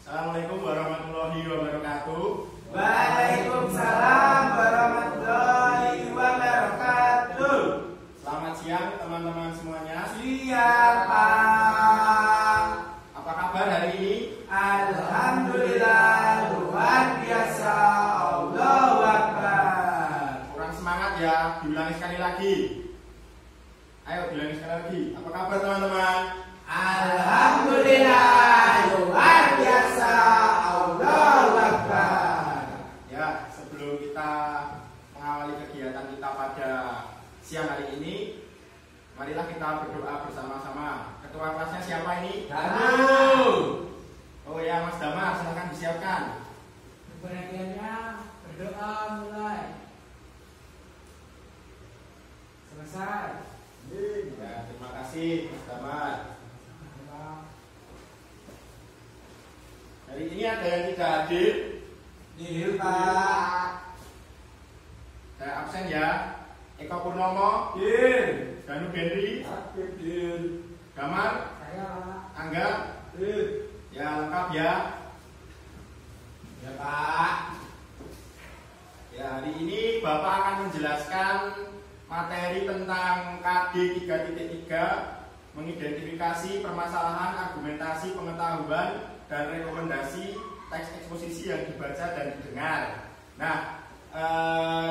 Assalamualaikum warahmatullahi wabarakatuh. Waalaikumsalam warahmatullahi wabarakatuh. Selamat siang teman-teman semuanya. Siapa? Apa kabar hari ini? Alhamdulillah, luar biasa. Allahu Akbar. Kurang semangat ya, diulangi sekali lagi. Ayo diulangi sekali lagi. Apa kabar teman-teman? Alhamdulillah, luar biasa. Allahu Akbar. Ya, sebelum kita mengawali kegiatan kita pada siang hari ini, marilah kita berdoa bersama-sama. Ketua kelasnya siapa ini? Danu. Oh ya, Mas Damar, silakan disiapkan. Perhatiannya berdoa mulai. Selesai. Ya, terima kasih Mas Damar. Hari ini ada yang tidak hadir. Nihil Pak. Saya absen ya. Eko Purnomo, Dir. Danu Gendri, Dir. Damar, Saya Angga. Dir. Ya, lengkap ya. Ya Pak. Ya, hari ini Bapak akan menjelaskan materi tentang KD 3.3, mengidentifikasi permasalahan, argumentasi, pengetahuan, dan rekomendasi teks eksposisi yang dibaca dan didengar. Nah,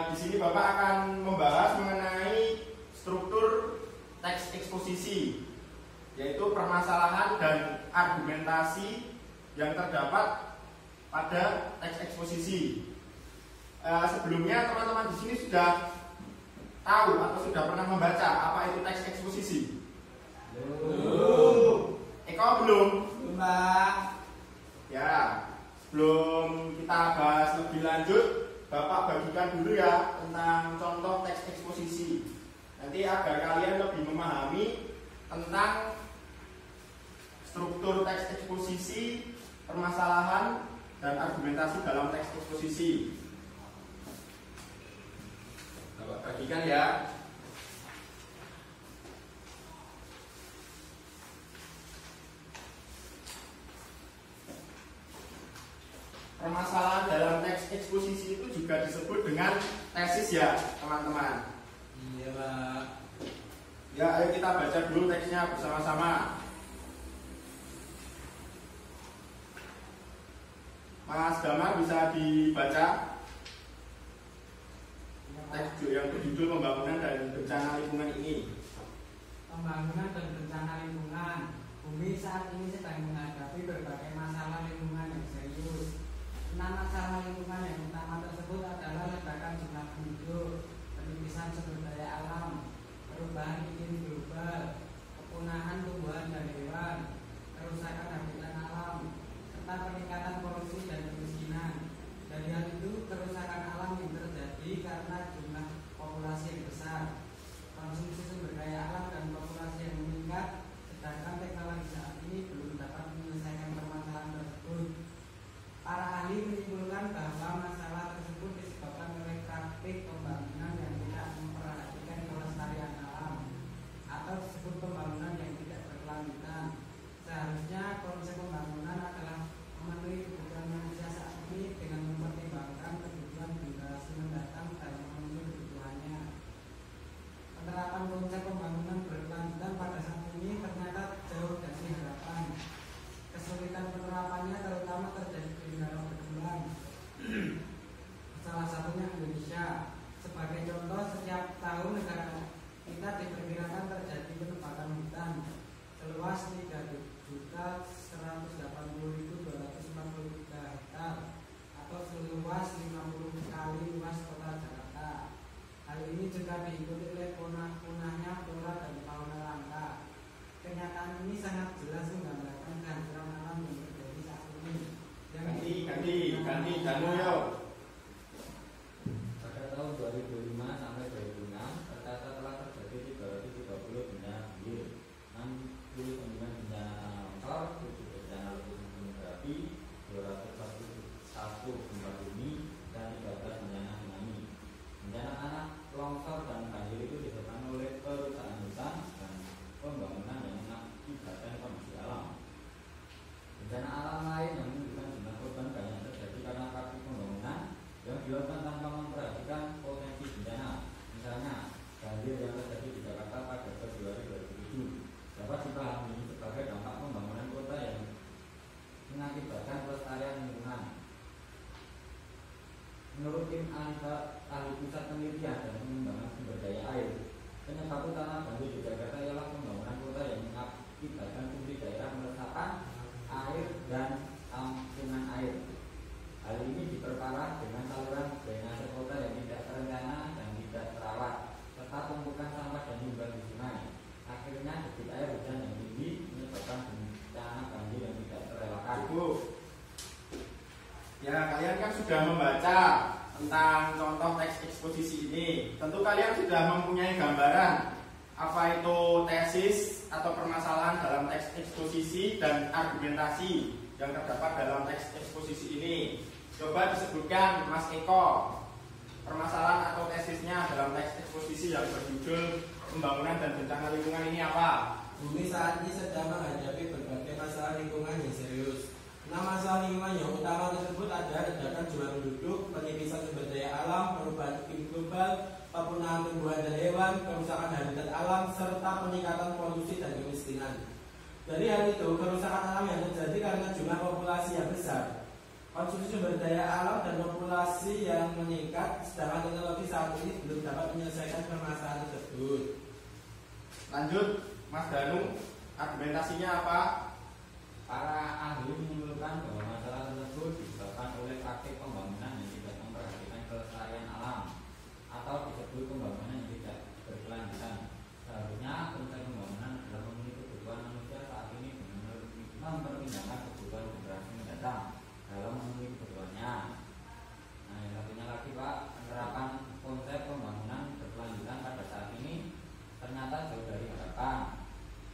di sini Bapak akan membahas mengenai struktur teks eksposisi, yaitu permasalahan dan argumentasi yang terdapat pada teks eksposisi. Sebelumnya teman-teman di sini sudah tahu atau sudah pernah membaca apa itu teks eksposisi? Belum. Eko belum? Mbak. Ya, sebelum kita bahas lebih lanjut, Bapak bagikan dulu ya tentang contoh teks eksposisi. Nanti agar kalian lebih memahami tentang struktur teks eksposisi, permasalahan, dan argumentasi dalam teks eksposisi. Bapak bagikan ya. Permasalahan dalam teks eksposisi itu juga disebut dengan tesis ya, teman-teman. Iya Pak. Ya, ayo kita baca dulu teksnya bersama-sama. Mas Damar bisa dibaca teks yang berjudul pembangunan dan bencana lingkungan ini. Pembangunan dan bencana lingkungan. Bumi saat ini sedang menghadapi berbagai masalah lingkungan yang serius. 6 masalah lingkungan yang utama tersebut adalah ledakan jumlah penduduk, penipisan sumber daya alam, perubahan iklim global, kepunahan tumbuhan dan hewan, kerusakan habitat alam, serta peningkatan polusi dan kemiskinan. Dari hal itu, kerusakan alam yang terjadi karena jumlah populasi yang besar, konsumsi sumber daya alam dan populasi yang meningkat, sedangkan teknologi saat ini belum dapat menyelesaikan permasalahan tersebut. Para ahli menyimpulkan bahwa masalah tersebut disebabkan oleh praktik pembangunan yang tidak memperhatikan kelestarian alam atau disebut pembangunan yang tidak berkelanjutan. Seharusnya konsep pembangunan adalah memenuhi kebutuhan manusia saat ini dengan mempertimbangkan kebutuhan generasi mendatang dalam memenuhi kebutuhannya. Penerapan konsep pembangunan berkelanjutan pada saat ini ternyata jauh dari harapan. Kesulitan penerapannya terutama terjadi di negara berkembang. Salah satunya Indonesia. Sebagai contoh, setiap tahun negara kita diperkirakan terjadi penebatan hutan seluas 3.180.243 hektar atau seluas 50 kali luas kota Jakarta. Hal ini juga diikuti oleh punahnya flora dan fauna langka. Kenyataan ini sangat jelas menggambarkan kehancuran alam yang terjadi saat ini. Ganti Danu yuk. Pada tahun 2005 sampai 2006 tercatat telah terjadi 330 bencana banjir, 69 bencana longsor, 7 bencana letusan gunung berapi, 241 gempa bumi, dan 13 bencana tsunami. Bencana tanah, longsor, dan banjir itu disebabkan oleh kerusakan hutan dan pembangunan yang mengakibatkan kondisi alam. Bencana alam lain yang menimbulkan tim ahli pusat penelitian dan pengembangan sumber daya air. Penyebab utama banjir di Jakarta ialah pembangunan kota yang mengakibatkan fungsi daerah meresapan air dan tampungan air. Hal ini diperparah dengan saluran drainase kota yang tidak terencana dan tidak terawat, serta tumpukan sampah dan limbah di sungai. Akhirnya debit air hujan yang tinggi menyebabkan bencana banjir yang tidak terelakkan. Cukup. Ya, kalian kan sudah membaca tentang contoh teks eksposisi ini. Tentu kalian sudah mempunyai gambaran apa itu tesis atau permasalahan dalam teks eksposisi dan argumentasi yang terdapat dalam teks eksposisi ini. Coba disebutkan Mas Eko, permasalahan atau tesisnya dalam teks eksposisi yang berjudul Pembangunan dan Bencana Lingkungan ini apa? Bumi saat ini sedang menghadapi berbagai masalah lingkungan yang serius. 6 masalah lingkungan yang utama tersebut ada ledakan jumlah penduduk, penipisan sumber daya alam, perubahan iklim global, pemunahan tumbuhan dan hewan, kerusakan habitat alam, serta peningkatan polusi dan kemiskinan. Dari hal itu, kerusakan alam yang terjadi karena jumlah populasi yang besar, konsumsi sumber daya alam dan populasi yang meningkat, sedangkan teknologi saat ini belum dapat menyelesaikan permasalahan tersebut. Lanjut, Mas Danu, argumentasinya apa? Para ahli menyimpulkan bahwa masalah tersebut disebabkan oleh praktik pembangunan yang tidak memperhatikan kelestarian alam atau disebut pembangunan yang tidak berkelanjutan. Seharusnya konsep pembangunan adalah memenuhi kebutuhan manusia saat ini dengan mempertimbangkan kebutuhan generasi mendatang dalam memenuhi kebutuhannya. Nah, yang satunya lagi Pak, penerapan konsep pembangunan berkelanjutan pada saat ini ternyata jauh dari harapan.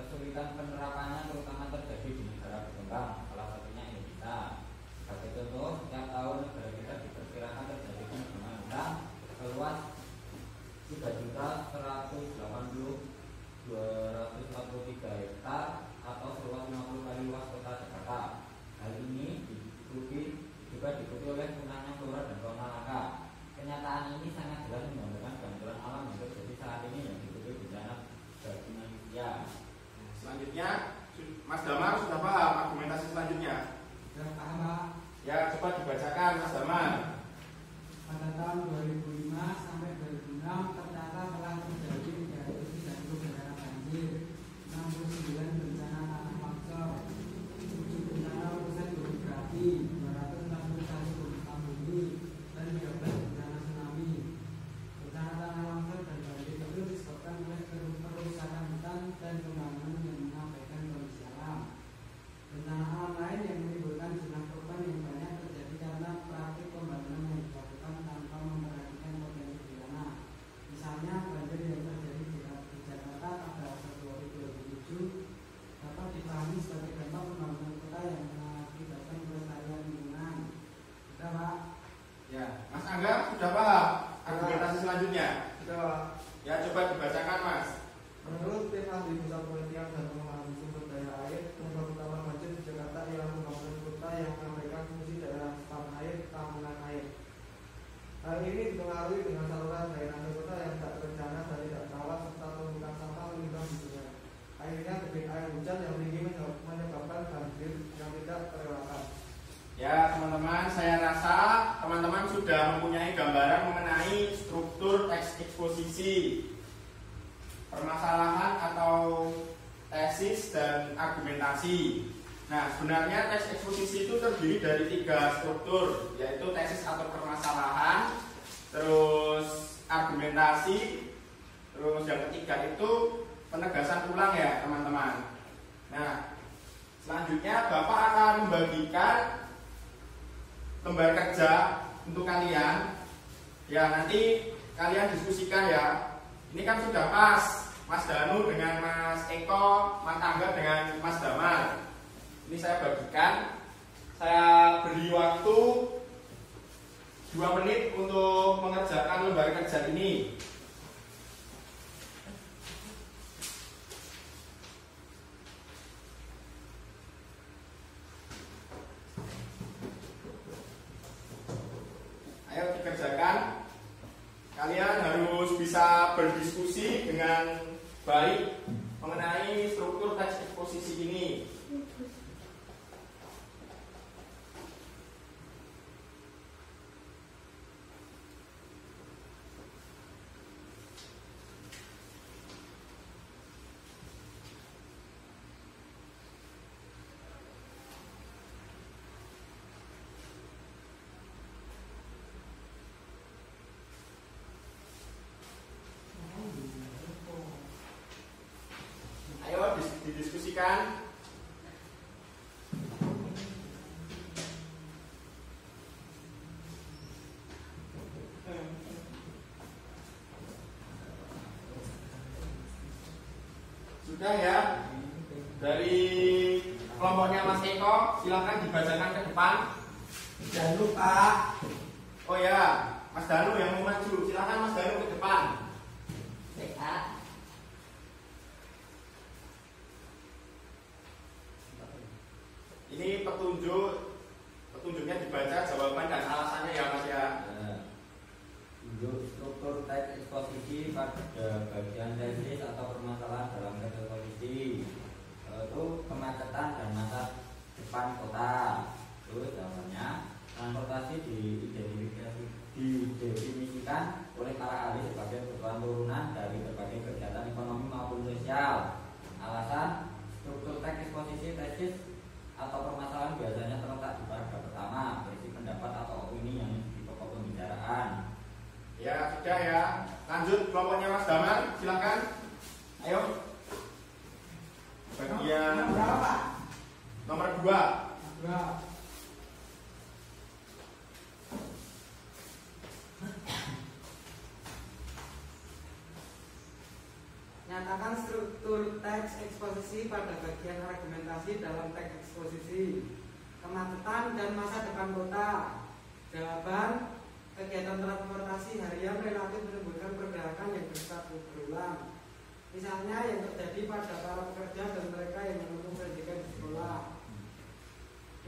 Kesulitan penerapannya terutama terjadi di negara berkembang, salah satunya Indonesia. Sebagai contoh, setiap tahun negara kita diperkirakan terjadi pembangunan seluas 3.180.243 hektar atau seluas 50 kali luas kota Jakarta. Hal ini juga diikuti oleh punahnya flora dan fauna langka. Kenyataan ini sangat jelas menunjukkan kehancuran alam yang terjadi saat ini yang diikuti bencana bagi manusia. Selanjutnya, Mas Damar sudah paham argumentasi selanjutnya? Sudah paham, Pak. Ya, coba dibacakan Mas Damar. Pada tahun 2005 sampai 2006 tercatat telah terjadi 330 bencana banjir, 69 bencana tanah longsor, 7 bencana letusan gunung berapi, 261 gempa bumi, dan 13 bencana tsunami. Bencana tanah longsor dan banjir itu disebabkan oleh kerusakan hutan dan pembangunan yang mengabaikan kondisi alam. Bencana alam lain yang menimbulkan jumlah korban yang banyak terjadi karena praktik pembangunan yang dilakukan tanpa memperhatikan potensi di tanah. Misalnya banjir yang terjadi di Jakarta pada Februari 2007 dapat dipahami sebagai dampak pembangunan kota yang mengakibatkan kelestarian lingkungan. Sudah, Pak? Ya, Mas Angga sudah paham argumentasi selanjutnya? Sudah, Pak. Ya, coba dibacakan Mas. Menurut tim ahli pusat penelitian dan pengembangan sumber daya air, penyebab utama banjir di Jakarta ialah pembangunan kota yang mengabaikan fungsi daerah resapan air, tampungan air. Hal ini dipengaruhi dengan saluran drainase kota yang tak terencana dan tidak terawat serta tumpukan sampah limbah di sungai. Akhirnya debit air hujan yang tinggi menyebabkan banjir yang tidak terelakkan. Ya, teman-teman, saya rasa teman-teman sudah mempunyai gambaran mengenai struktur teks eksposisi, permasalahan atau tesis dan argumentasi. Nah, sebenarnya teks eksposisi itu terdiri dari 3 struktur, yaitu tesis atau permasalahan, terus argumentasi, terus yang ketiga itu penegasan ulang ya teman-teman. Nah, selanjutnya Bapak akan membagikan lembar kerja untuk kalian. Ya, nanti kalian diskusikan ya. Ini kan sudah pas, Mas Danu dengan Mas Eko, Mas Angga dengan Mas Damar. Ini saya bagikan. Saya beri waktu 2 menit untuk mengerjakan lembar kerja ini. Ayo dikerjakan. Kalian harus bisa berdiskusi dengan baik mengenai struktur teks eksposisi ini. Sudah ya. Dari kelompoknya Mas Eko, silakan dibacakan ke depan. Jangan lupa. Oh ya, Mas Danu yang mau maju, silakan Mas Danu ke depan. Ini petunjuknya dibaca, jawaban dan alasannya ya Mas ya. Tunjuk struktur teks eksposisi pada bagian tesis atau permasalahan dalam teks eksposisi, yaitu kemacetan dan masa depan kota. Terus jawabannya, transportasi didefinisikan oleh para ahli sebagai kebutuhan turunan dari berbagai kegiatan ekonomi maupun sosial. Alasan, struktur teks eksposisi tesis atau permasalahan biasanya terletak di paragraf pertama, berisi pendapat atau opini yang di pokok pembicaraan. Ya sudah ya. Lanjut kelompoknya Mas Damar, silakan. Ayo. Bagian berapa? nomor 2. Nyatakan struktur teks eksposisi pada bagian argumentasi dalam teks eksposisi. Kemacetan dan masa depan kota. Jawaban, kegiatan transportasi harian relatif menimbulkan pergerakan yang berulang. Misalnya yang terjadi pada para pekerja dan mereka yang menempuh pendidikan di sekolah.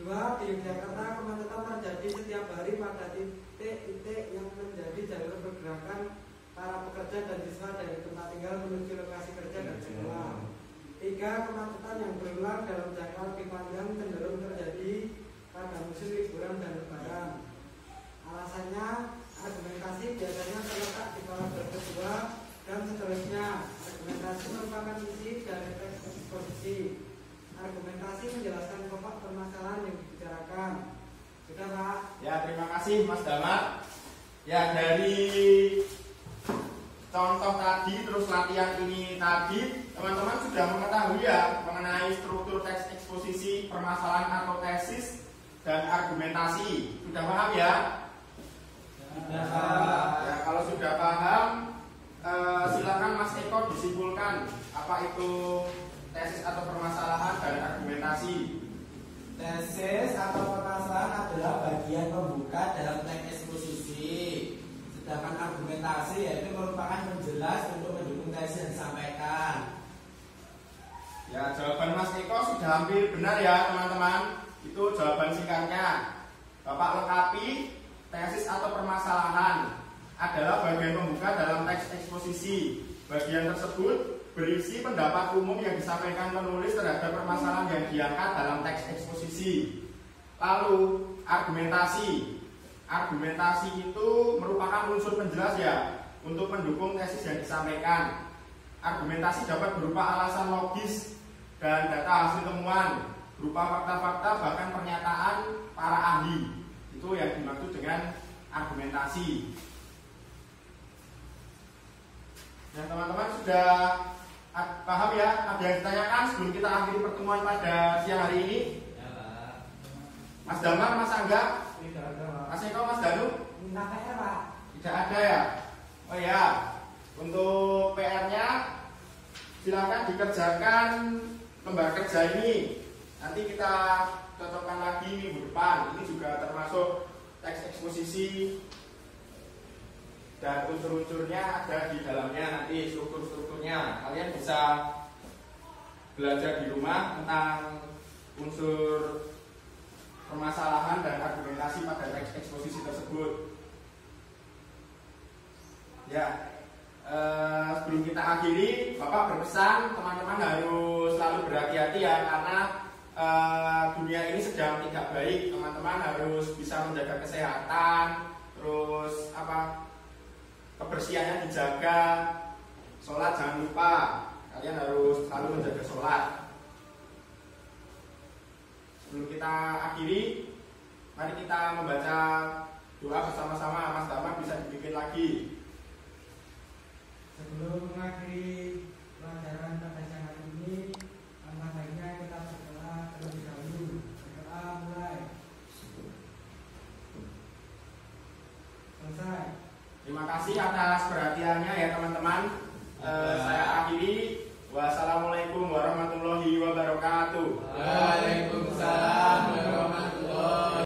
2. Di Yogyakarta kemacetan terjadi setiap hari pada titik-titik yang menjadi jalur pergerakan para pekerja dan siswa dari tempat tinggal menuju lokasi kerja dan sekolah. 3. Kemacetan yang berulang dalam jangka lebih panjang cenderung terjadi pada musim liburan dan lebaran. Alasannya, argumentasi biasanya terletak di paragraf kedua dan seterusnya. Argumentasi merupakan isi dari teks eksposisi. Argumentasi menjelaskan pokok permasalahan yang dibicarakan. Sudah Pak? Ya terima kasih Mas Damar. Ya dari contoh tadi terus latihan ini tadi teman-teman sudah mengetahui ya mengenai struktur teks eksposisi, permasalahan atau tesis dan argumentasi. Sudah paham ya? Ya kalau sudah paham silakan Mas Eko disimpulkan apa itu tesis atau permasalahan dan argumentasi. Tesis atau permasalahan adalah bagian pembuka dalam teks eksposisi. Sedangkan argumentasi yaitu merupakan penjelas untuk mendukung tesis yang disampaikan. Ya jawaban Mas Eko sudah hampir benar ya teman-teman. Itu jawaban singkatnya. Bapak lengkapi, tesis atau permasalahan adalah bagian pembuka dalam teks eksposisi. Bagian tersebut berisi pendapat umum yang disampaikan penulis terhadap permasalahan yang diangkat dalam teks eksposisi. Lalu argumentasi. Argumentasi itu merupakan unsur penjelas ya untuk mendukung tesis yang disampaikan. Argumentasi dapat berupa alasan logis dan data hasil temuan, berupa fakta-fakta bahkan pernyataan para ahli. Itu yang dimaksud dengan argumentasi. Ya teman-teman sudah paham ya? Ada yang ditanyakan sebelum kita akhiri pertemuan pada siang hari ini? Ya, Pak. Mas Damar, Mas Angga, Tidak ada Pak. Mas Eko, Mas Danu? Minta PR Pak. Tidak ada ya? Oh ya, untuk PR-nya silakan dikerjakan lembar kerja ini. Nanti kita cocokkan lagi minggu depan. Ini juga termasuk teks eksposisi dan unsur-unsurnya ada di dalamnya nanti struktur-strukturnya. Kalian bisa belajar di rumah tentang unsur permasalahan dan argumentasi pada teks eksposisi tersebut. Ya, sebelum kita akhiri, Bapak berpesan teman-teman harus selalu berhati-hati ya karena dunia ini sedang tidak baik. Teman-teman harus bisa menjaga kesehatan, terus kebersihannya dijaga, sholat jangan lupa. Kalian harus selalu menjaga sholat. Sebelum kita akhiri, mari kita membaca doa bersama-sama. Mas Damar bisa dibikin lagi. Sebelum mengakhiri pelajaran pada siang hari ini, alangkah baiknya kita berdoa terlebih dahulu. Berdoa mulai. Selesai. Terima kasih atas perhatiannya ya teman-teman.